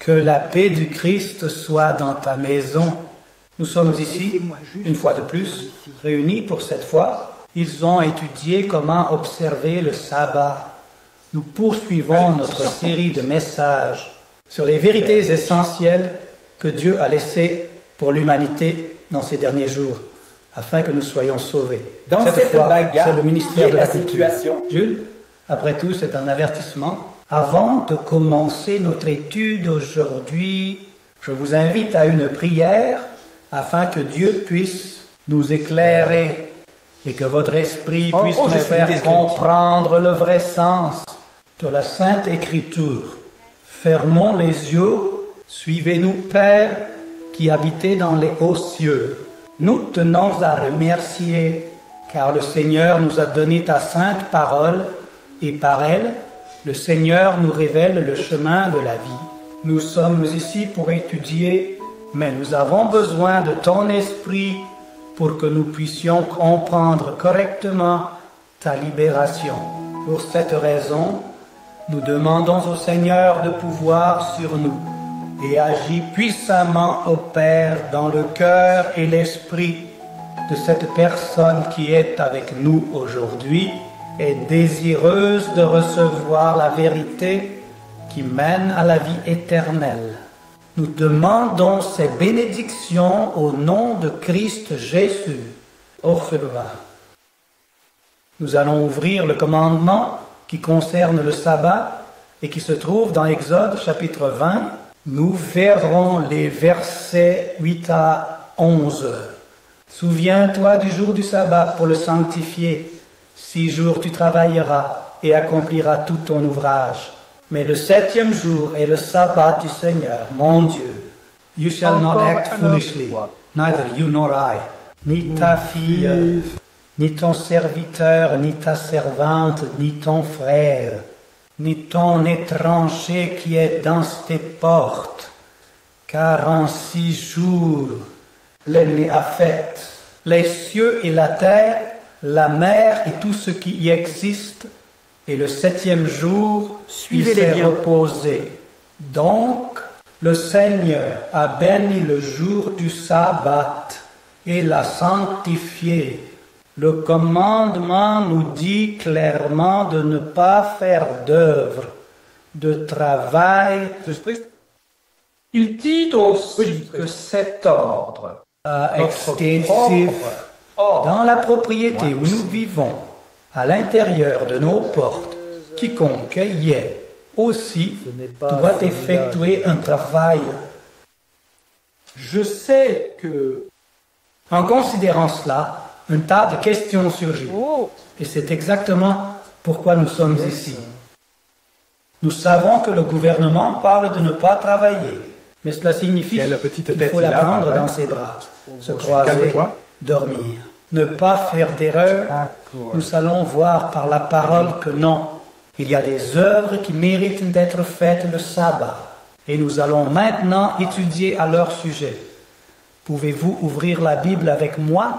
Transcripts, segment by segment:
Que la paix du Christ soit dans ta maison. Nous sommes ici, une fois de plus, réunis pour cette fois. Ils ont étudié comment observer le sabbat. Nous poursuivons notre série de messages sur les vérités essentielles que Dieu a laissées pour l'humanité dans ces derniers jours, afin que nous soyons sauvés. Dans cette fois, bagarre, c'est le ministère de la Culture. situation. Jules, après tout, c'est un avertissement. Avant de commencer notre étude aujourd'hui, je vous invite à une prière afin que Dieu puisse nous éclairer et que votre esprit puisse nous faire comprendre le vrai sens de la Sainte Écriture. Fermons les yeux, suivez-nous, Père, qui habitez dans les hauts cieux. Nous tenons à remercier, car le Seigneur nous a donné ta sainte parole, et par elle, le Seigneur nous révèle le chemin de la vie. Nous sommes ici pour étudier, mais nous avons besoin de ton esprit pour que nous puissions comprendre correctement ta libération. Pour cette raison, nous demandons au Seigneur de pouvoir sur nous et agir puissamment au Père dans le cœur et l'esprit de cette personne qui est avec nous aujourd'hui et désireuse de recevoir la vérité qui mène à la vie éternelle. Nous demandons ces bénédictions au nom de Christ Jésus. Au revoir. Nous allons ouvrir le commandement qui concerne le sabbat et qui se trouve dans Exode chapitre 20. Nous verrons les versets 8 à 11. Souviens-toi du jour du sabbat pour le sanctifier. 6 jours tu travailleras et accompliras tout ton ouvrage. Mais le 7e jour est le sabbat du Seigneur, mon Dieu. You shall not act foolishly, neither you nor I, ni ta fille, ni ton serviteur, ni ta servante, ni ton frère, ni ton étranger qui est dans tes portes, car en 6 jours l'ennemi a fait les cieux et la terre, la mer et tout ce qui y existe, et le 7e jour, il s'est reposé. Donc, le Seigneur a béni le jour du sabbat et l'a sanctifié. Le commandement nous dit clairement de ne pas faire d'œuvre, de travail. Il dit aussi que cet ordre extensif dans la propriété où nous vivons, à l'intérieur de nos portes, quiconque y est aussi doit effectuer un travail. Je sais que, en considérant cela, un tas de questions surgit. Et c'est exactement pourquoi nous sommes ici. Nous savons que le gouvernement parle de ne pas travailler, mais cela signifie qu'il faut la prendre dans ses bras, se croiser, dormir. Ne pas faire d'erreur, nous allons voir par la parole que non. Il y a des œuvres qui méritent d'être faites le sabbat. Et nous allons maintenant étudier à leur sujet. Pouvez-vous ouvrir la Bible avec moi,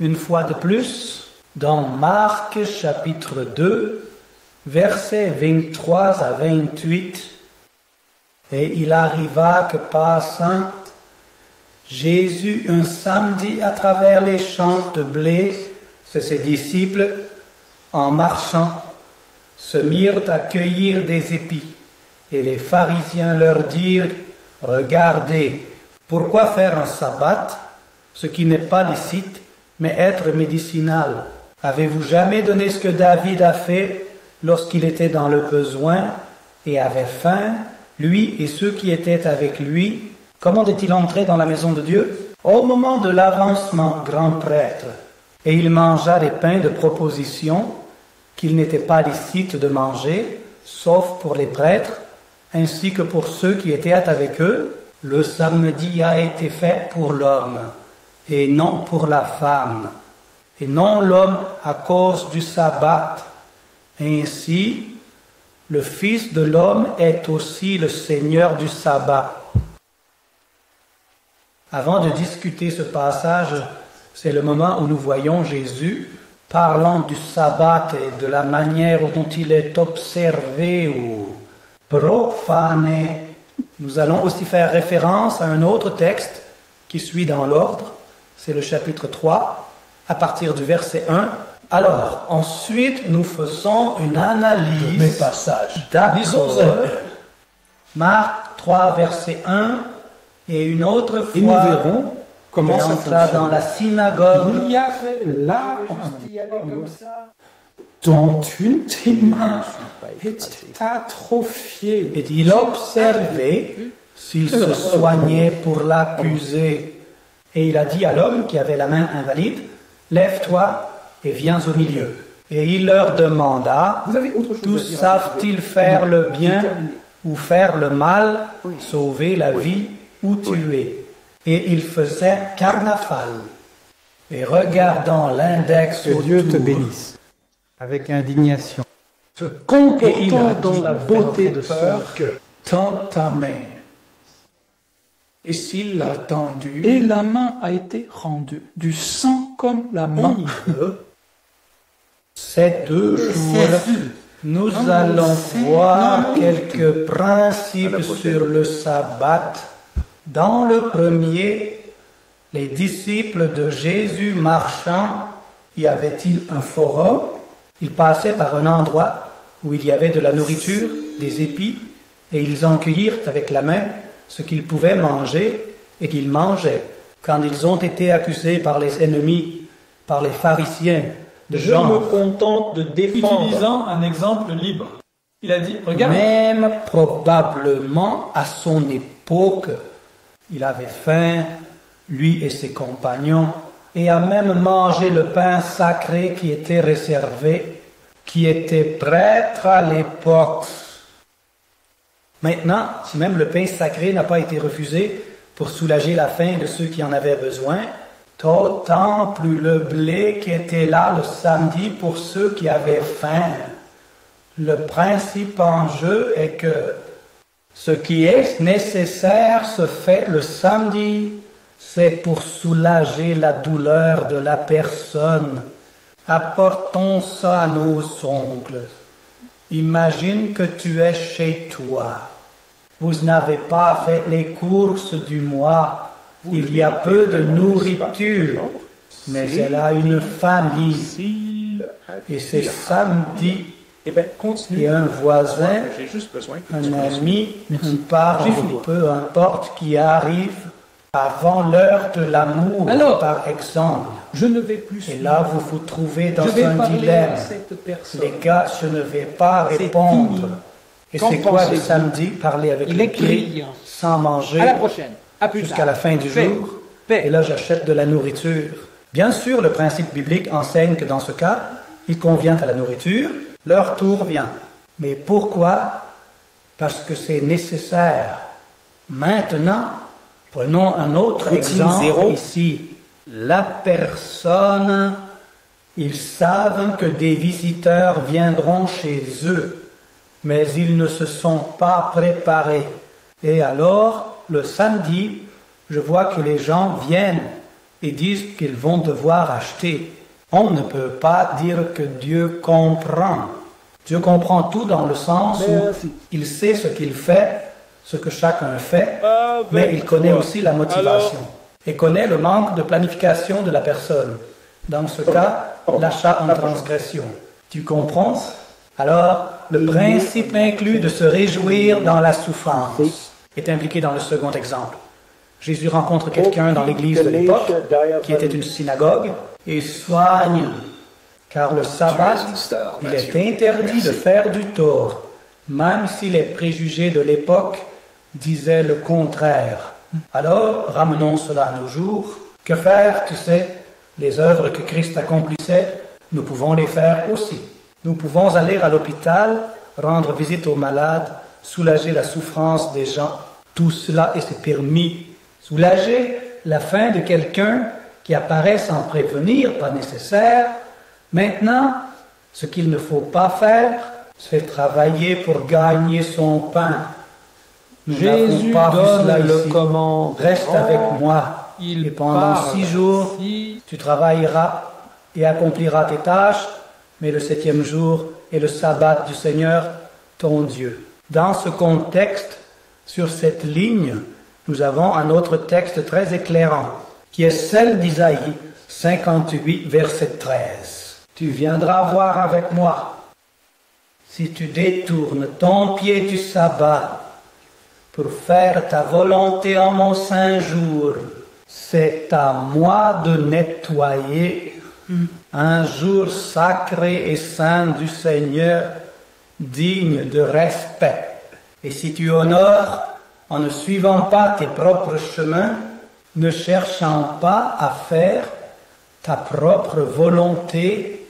une fois de plus, dans Marc chapitre 2, versets 23 à 28. Et il arriva que passant Jésus, un samedi, à travers les champs de blé, ses disciples, en marchant, se mirent à cueillir des épis. Et les pharisiens leur dirent, « Regardez, pourquoi faire un sabbat, ce qui n'est pas licite, mais être médicinal? Avez-vous jamais donné ce que David a fait lorsqu'il était dans le besoin et avait faim, lui et ceux qui étaient avec lui? Comment est-il entré dans la maison de Dieu? Au moment de l'avancement, grand prêtre. Et il mangea des pains de proposition qu'il n'était pas licite de manger, sauf pour les prêtres, ainsi que pour ceux qui étaient avec eux. Le samedi a été fait pour l'homme, et non pour la femme, et non l'homme à cause du sabbat. Ainsi, le Fils de l'homme est aussi le Seigneur du sabbat. Avant de discuter ce passage, c'est le moment où nous voyons Jésus parlant du sabbat et de la manière dont il est observé ou profané Nous allons aussi faire référence à un autre texte qui suit dans l'ordre, c'est le chapitre 3, à partir du verset 1. Alors, ensuite, nous faisons une analyse mes passages. d'accord. Marc 3, verset 1, et une autre fois, Et nous verrons comment il ça entra fonctionne. dans la synagogue. Il y avait là comme ça, dont une des mains était atrophiée. Et il observait s'il se soignait pour l'accuser. Et il a dit à l'homme qui avait la main invalide, « Lève-toi et viens au milieu. » Et il leur demanda, Vous avez autre chose « Tous à dire? savent-ils faire le bien ou faire le mal, sauver la vie ou tuer ?» Et il faisait carnaval. Et regardant l'index Que Dieu te autour, bénisse. avec indignation, Se et il a comportant dit dans la beauté de peur peur que tends ta main. et s'il l'a tendu, Et la main a été rendue, du sang comme la main. Ces 2 jours, nous allons voir quelques principes sur le sabbat. Dans le premier, les disciples de Jésus marchant, y avait-il un forum? Ils passaient par un endroit où il y avait de la nourriture, des épis, et ils en cueillirent avec la main ce qu'ils pouvaient manger et qu'ils mangeaient. Quand ils ont été accusés par les ennemis, par les pharisiens, de Je me genre, contente de défendre. Utilisant un exemple libre. Il a dit, regarde, même probablement à son époque, il avait faim, lui et ses compagnons, et a même mangé le pain sacré qui était réservé, qui était prêtre à l'époque. Maintenant, si même le pain sacré n'a pas été refusé pour soulager la faim de ceux qui en avaient besoin, d'autant plus le blé qui était là le samedi pour ceux qui avaient faim. Le principe en jeu est que ce qui est nécessaire se fait le samedi, c'est pour soulager la douleur de la personne. Apportons ça à nos oncles. Imagine que tu es chez toi. Vous n'avez pas fait les courses du mois. Il y a peu de nourriture, mais elle a une famille. Et c'est samedi. Eh bien, continue. Et un voisin, J'ai juste besoin que un tu ami, un parent, peu importe, qui arrive avant l'heure de l'amour, Alors, par exemple. Je ne vais plus Et là, vous vous trouvez dans je vais un parler dilemme. à cette personne. Les gars, je ne vais pas C'est répondre. fini. Et Qu'en c'est quoi le pensez-vous? samedi? Parler avec Il le écrit. prix, sans manger, À la prochaine. À plus jusqu'à tard. la fin du Paix. jour. Paix. Et là, j'achète de la nourriture. Bien sûr, le principe biblique enseigne que dans ce cas, il convient à la nourriture, leur tour vient. Mais pourquoi? Parce que c'est nécessaire. Maintenant, prenons un autre exemple zéro. ici. La personne, ils savent que des visiteurs viendront chez eux, mais ils ne se sont pas préparés. Et alors, le samedi, je vois que les gens viennent et disent qu'ils vont devoir acheter. On ne peut pas dire que Dieu comprend. Dieu comprend tout dans le sens où il sait ce qu'il fait, ce que chacun fait, mais il connaît aussi la motivation et connaît le manque de planification de la personne. Dans ce cas, l'achat en transgression. Tu comprends? Alors, le principe inclus de se réjouir dans la souffrance est impliqué dans le second exemple. Jésus rencontre quelqu'un dans l'église de l'époque, qui était une synagogue, et soigne, car le sabbat, il est interdit de faire du tort, même si les préjugés de l'époque disaient le contraire. Alors, ramenons cela à nos jours. Que faire, tu sais, les œuvres que Christ accomplissait, nous pouvons les faire aussi. Nous pouvons aller à l'hôpital, rendre visite aux malades, soulager la souffrance des gens. Tout cela est permis. Soulager la faim de quelqu'un qui apparaît sans prévenir, pas nécessaire. Maintenant, ce qu'il ne faut pas faire, c'est travailler pour gagner son pain. Nous Jésus n'avons pas vu donne cela le ici. commandement. Reste avec moi. Il Et pendant parle 6 jours, ainsi. tu travailleras et accompliras tes tâches, mais le 7e jour est le sabbat du Seigneur, ton Dieu. Dans ce contexte, Sur cette ligne, nous avons un autre texte très éclairant, qui est celle d'Isaïe 58, verset 13. Tu viendras voir avec moi. Si tu détournes ton pied du sabbat pour faire ta volonté en mon saint jour, c'est à moi de nettoyer un jour sacré et saint du Seigneur, digne de respect. Et si tu honores en ne suivant pas tes propres chemins, ne cherchant pas à faire ta propre volonté,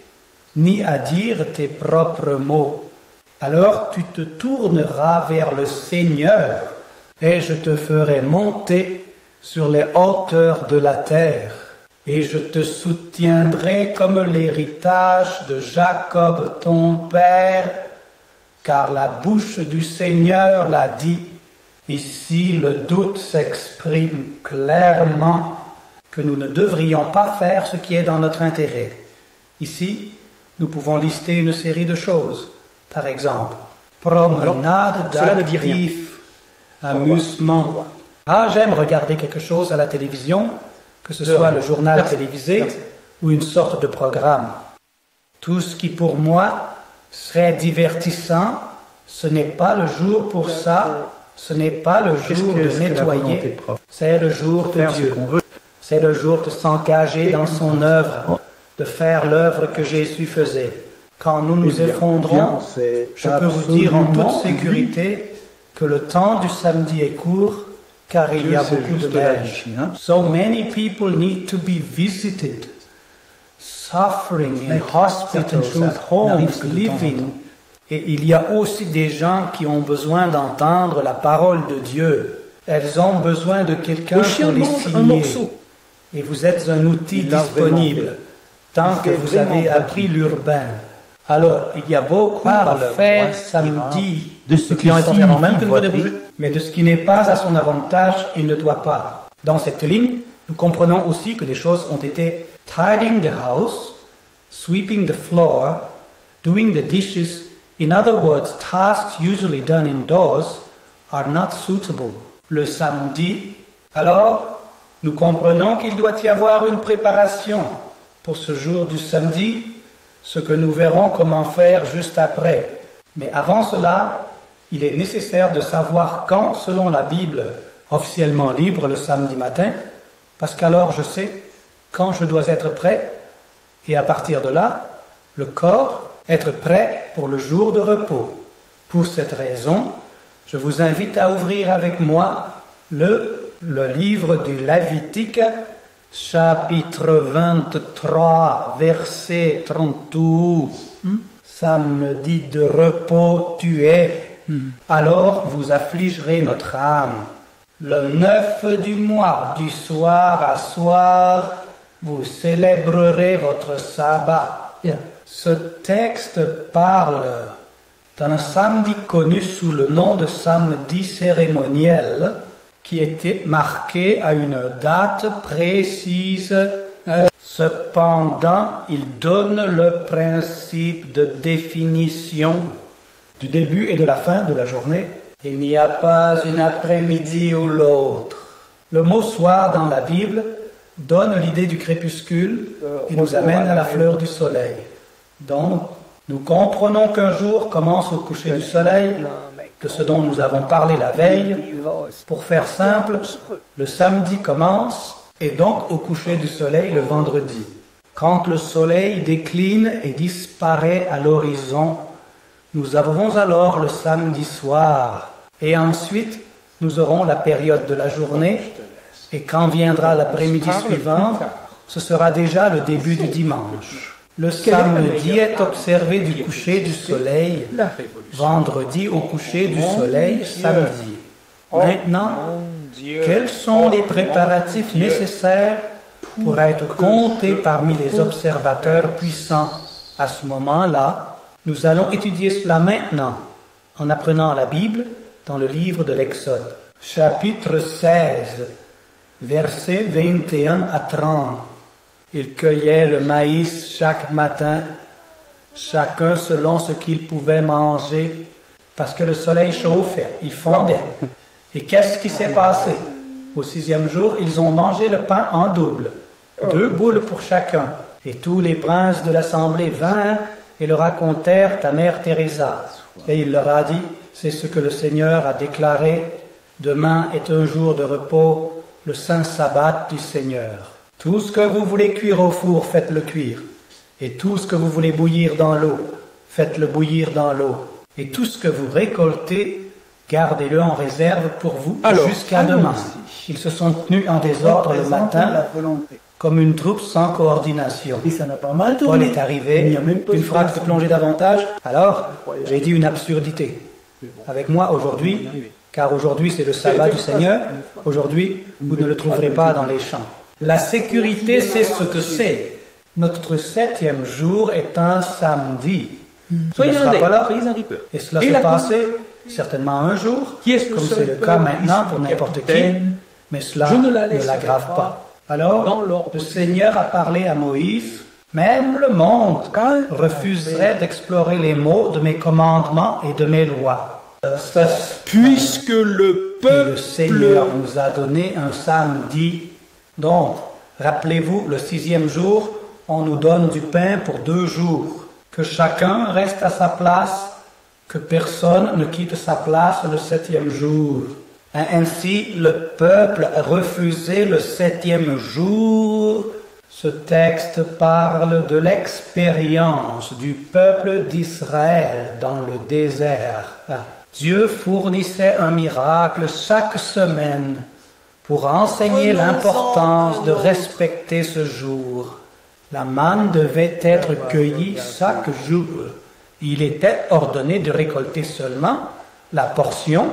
ni à dire tes propres mots, alors tu te tourneras vers le Seigneur, et je te ferai monter sur les hauteurs de la terre, et je te soutiendrai comme l'héritage de Jacob ton père, car la bouche du Seigneur l'a dit. Ici, le doute s'exprime clairement que nous ne devrions pas faire ce qui est dans notre intérêt. Ici, nous pouvons lister une série de choses. Par exemple, promenade d'actifs, amusement. Ah, j'aime regarder quelque chose à la télévision, que ce soit le journal télévisé ou une sorte de programme. Tout ce qui pour moi serait divertissant, ce n'est pas le jour pour ça, ce n'est pas le jour de nettoyer, c'est le jour de Dieu. C'est le jour de s'engager dans son œuvre, de faire l'œuvre que Jésus faisait. Quand nous nous effondrons, je peux vous dire en toute sécurité que le temps du samedi est court, car il y a beaucoup de neige. So many people need to be visited, suffering in hospitals, at homes, living. Et il y a aussi des gens qui ont besoin d'entendre la parole de Dieu. Elles ont besoin de quelqu'un pour les signer. Et vous êtes un outil disponible, tant que vous avez appris l'urbain. Alors, il y a beaucoup à faire samedi de ce qui est entièrement même que nous devons, mais de ce qui n'est pas à son avantage, il ne doit pas. Dans cette ligne, nous comprenons aussi que des choses ont été tidying the house, sweeping the floor, doing the dishes. In other words, tasks usually done indoors are not suitable. Le samedi, alors, nous comprenons qu'il doit y avoir une préparation pour ce jour du samedi, ce que nous verrons comment faire juste après. Mais avant cela, il est nécessaire de savoir quand, selon la Bible, officiellement libre le samedi matin, parce qu'alors je sais quand je dois être prêt, et à partir de là, le corps être prêt pour le jour de repos. Pour cette raison, je vous invite à ouvrir avec moi le livre du Lévitique, chapitre 23, verset 32. Samedi de repos tu es, alors vous affligerez notre âme. Le 9 du mois, du soir à soir, vous célébrerez votre sabbat. Ce texte parle d'un samedi connu sous le nom de samedi cérémoniel, qui était marqué à une date précise. Cependant, il donne le principe de définition du début et de la fin de la journée. Il n'y a pas une après-midi ou l'autre. Le mot soir dans la Bible donne l'idée du crépuscule et nous amène à la fleur du soleil. Donc, nous comprenons qu'un jour commence au coucher du soleil, de ce dont nous avons parlé la veille. Pour faire simple, le samedi commence et donc au coucher du soleil le vendredi. Quand le soleil décline et disparaît à l'horizon, nous avons alors le samedi soir. Et ensuite, nous aurons la période de la journée. Et quand viendra l'après-midi suivant, ce sera déjà le début du dimanche. Le samedi est observé du coucher du soleil, vendredi au coucher du soleil, samedi. Maintenant, quels sont les préparatifs nécessaires pour être comptés parmi les observateurs puissants? À ce moment-là, nous allons étudier cela maintenant, en apprenant la Bible dans le livre de l'Exode. Chapitre 16, versets 21 à 30. Ils cueillaient le maïs chaque matin, chacun selon ce qu'il pouvait manger, parce que le soleil chauffait, il fondait. Et qu'est-ce qui s'est passé? Au 6e jour, ils ont mangé le pain en double, 2 boules pour chacun. Et tous les princes de l'assemblée vinrent et le racontèrent à Mère Teresa. Et il leur a dit, c'est ce que le Seigneur a déclaré, demain est un jour de repos, le saint sabbat du Seigneur. Tout ce que vous voulez cuire au four, faites-le cuire. Et tout ce que vous voulez bouillir dans l'eau, faites-le bouillir dans l'eau. Et tout ce que vous récoltez, gardez-le en réserve pour vous jusqu'à demain. Ils se sont tenus en désordre le matin, comme une troupe sans coordination. Et ça n'a pas mal tourné. Paul est arrivé, une phrase de plonger davantage. Alors, j'ai dit une absurdité. Avec moi aujourd'hui, car aujourd'hui c'est le sabbat du Seigneur, aujourd'hui vous ne le trouverez pas dans les champs. La sécurité, c'est ce que c'est. Notre 7e jour est un samedi. Soyez un peu. Et cela s'est passé certainement un jour, comme c'est le cas maintenant pour n'importe qui, mais cela ne l'aggrave pas. Alors, le Seigneur a parlé à Moïse, même le monde refuserait d'explorer les mots de mes commandements et de mes lois. Puisque le peuple... Le Seigneur nous a donné un samedi. Donc, rappelez-vous, le 6e jour, on nous donne du pain pour 2 jours. Que chacun reste à sa place, que personne ne quitte sa place le 7e jour. Ainsi, le peuple a refusé le 7e jour. Ce texte parle de l'expérience du peuple d'Israël dans le désert. Dieu fournissait un miracle chaque semaine pour enseigner l'importance de respecter ce jour. La manne devait être cueillie chaque jour. Il était ordonné de récolter seulement la portion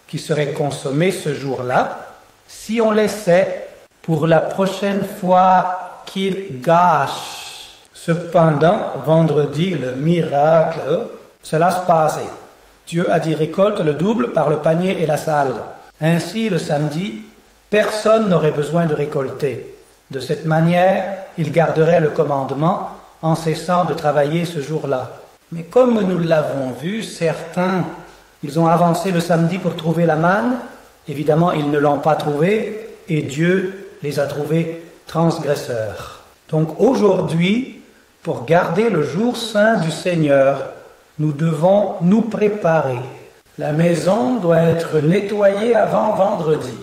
qui serait consommée ce jour-là, si on laissait pour la prochaine fois qu'il gâche. Cependant, vendredi, le miracle, cela se passait. Dieu a dit récolte le double par le panier et la salve. Ainsi, le samedi, personne n'aurait besoin de récolter. De cette manière, il garderait le commandement en cessant de travailler ce jour-là. Mais comme nous l'avons vu, certains, ils ont avancé le samedi pour trouver la manne. Évidemment, ils ne l'ont pas trouvée et Dieu les a trouvés transgresseurs. Donc aujourd'hui, pour garder le jour saint du Seigneur, nous devons nous préparer. La maison doit être nettoyée avant vendredi.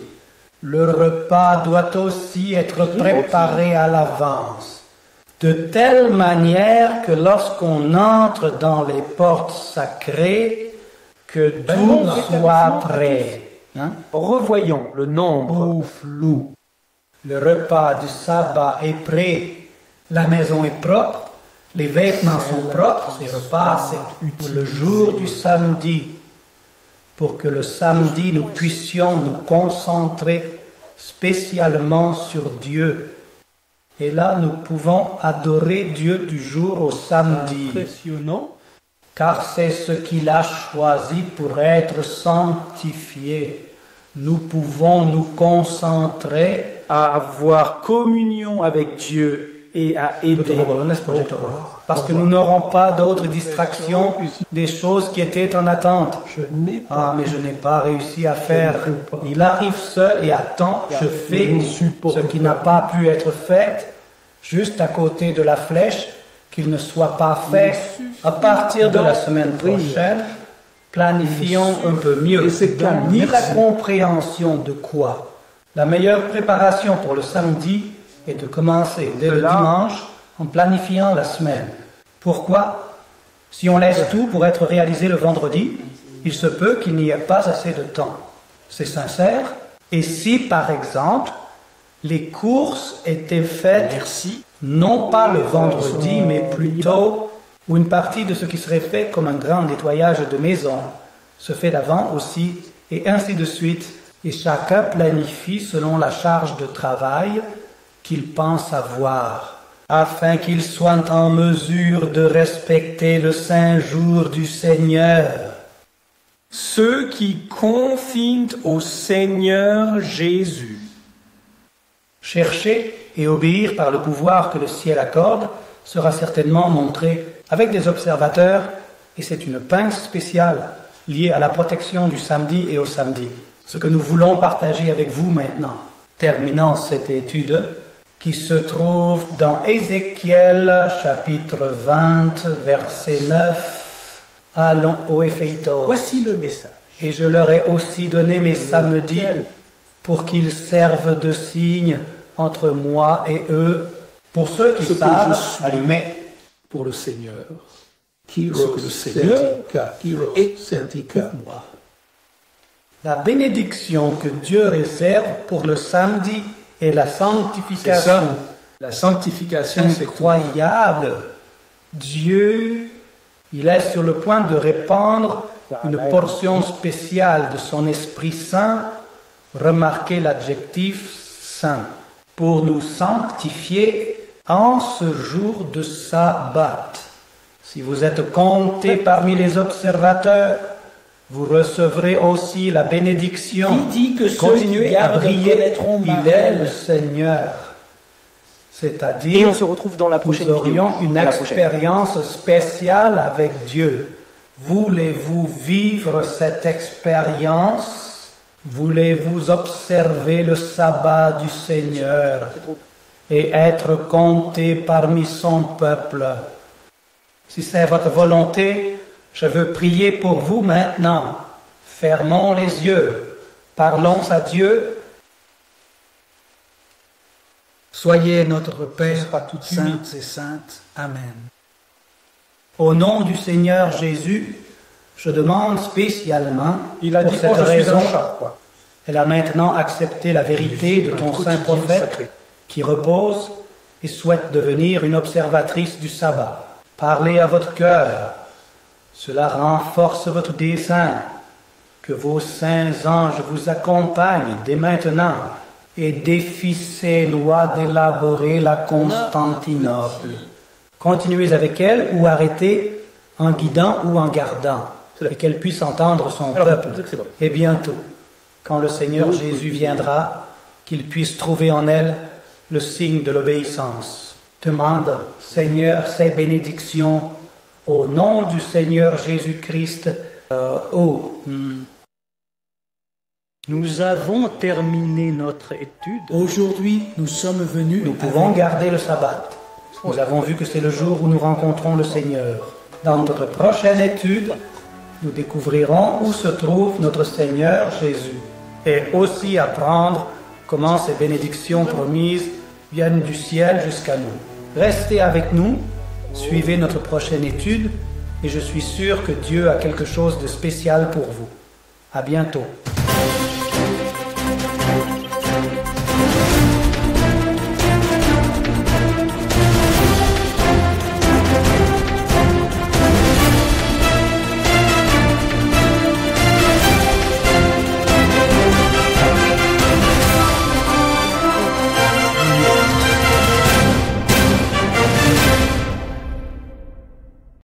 Le repas doit aussi être préparé à l'avance, de telle manière que lorsqu'on entre dans les portes sacrées, que tout soit prêt. Revoyons le nombre flou. Le repas du sabbat est prêt, la maison est propre, les vêtements sont propres, ces repas c'est le jour du samedi. Pour que le samedi nous puissions nous concentrer spécialement sur Dieu. Et là, nous pouvons adorer Dieu du jour au samedi. Impressionnant. Car c'est ce qu'il a choisi pour être sanctifié. Nous pouvons nous concentrer à avoir communion avec Dieu et à aider. Parce que nous n'aurons pas d'autres distractions des choses qui étaient en attente. Mais je n'ai pas réussi à faire. Il arrive seul et à temps, je fais ce qui n'a pas pu être fait, juste à côté de la flèche, qu'il ne soit pas fait. À partir de la semaine prochaine, planifions un peu mieux. Ni la compréhension de quoi. La meilleure préparation pour le samedi est de commencer dès le dimanche en planifiant la semaine. Pourquoi? Si on laisse tout pour être réalisé le vendredi, il se peut qu'il n'y ait pas assez de temps. C'est sincère. Et si, par exemple, les courses étaient faites, non pas le vendredi, mais plutôt, ou une partie de ce qui serait fait comme un grand nettoyage de maison se fait d'avant aussi, et ainsi de suite. Et chacun planifie selon la charge de travail qu'il pense avoir, afin qu'il soit en mesure de respecter le saint jour du Seigneur. Ceux qui confient au Seigneur Jésus. Chercher et obéir par le pouvoir que le ciel accorde sera certainement montré avec des observateurs, et c'est une pince spéciale liée à la protection du samedi et au samedi. Ce que nous voulons partager avec vous maintenant, terminant cette étude, qui se trouve dans Ézéchiel chapitre 20, verset 9, allons au Ephétos. Voici le message. Et je leur ai aussi donné mes samedis pour qu'ils servent de signe entre moi et eux, pour ceux qui Ce que savent je suis allumer. Pour le Seigneur, qui le Seigneur est syndicat pour moi. La bénédiction que Dieu réserve pour le samedi et la C'est ça. sanctification. La sanctification, c'est quoi? Incroyable. Dieu, il est sur le point de répandre une portion spéciale de son Esprit Saint, remarquez l'adjectif saint, pour nous sanctifier en ce jour de sabbat. Si vous êtes comptés parmi les observateurs, vous recevrez aussi la bénédiction. Qui dit que ceux Continuez qui à gardent briller, connaîtront ma il est haine. le Seigneur. Et C'est-à-dire, on se retrouve dans la prochaine nous vidéo. aurions une À la prochaine. expérience spéciale avec Dieu. Voulez-vous vivre cette expérience? Voulez-vous observer le sabbat du Seigneur et être compté parmi son peuple? Si c'est votre volonté, je veux prier pour vous maintenant. Fermons les yeux. Parlons à Dieu. Soyez notre Père saint et sainte. Amen. Au nom du Seigneur Jésus, je demande spécialement Il a pour dit, cette oh, je suis raison, un chat, quoi. elle a maintenant accepté la vérité de ton saint prophète qui repose et souhaite devenir une observatrice du sabbat. Parlez à votre cœur. Cela renforce votre dessein. Que vos saints anges vous accompagnent dès maintenant et défient ces lois d'élaborer la Constantinople. Continuez avec elle ou arrêtez en guidant ou en gardant, et qu'elle puisse entendre son peuple. Et bientôt, quand le Seigneur Jésus viendra, qu'il puisse trouver en elle le signe de l'obéissance. Demande, Seigneur, ces bénédictions au nom du Seigneur Jésus-Christ. Nous avons terminé notre étude. Aujourd'hui, nous sommes venus. Nous pouvons garder le sabbat. Nous avons vu que c'est le jour où nous rencontrons le Seigneur. Dans notre prochaine étude, nous découvrirons où se trouve notre Seigneur Jésus et aussi apprendre comment ces bénédictions promises viennent du ciel jusqu'à nous. Restez avec nous, suivez notre prochaine étude et je suis sûr que Dieu a quelque chose de spécial pour vous. À bientôt.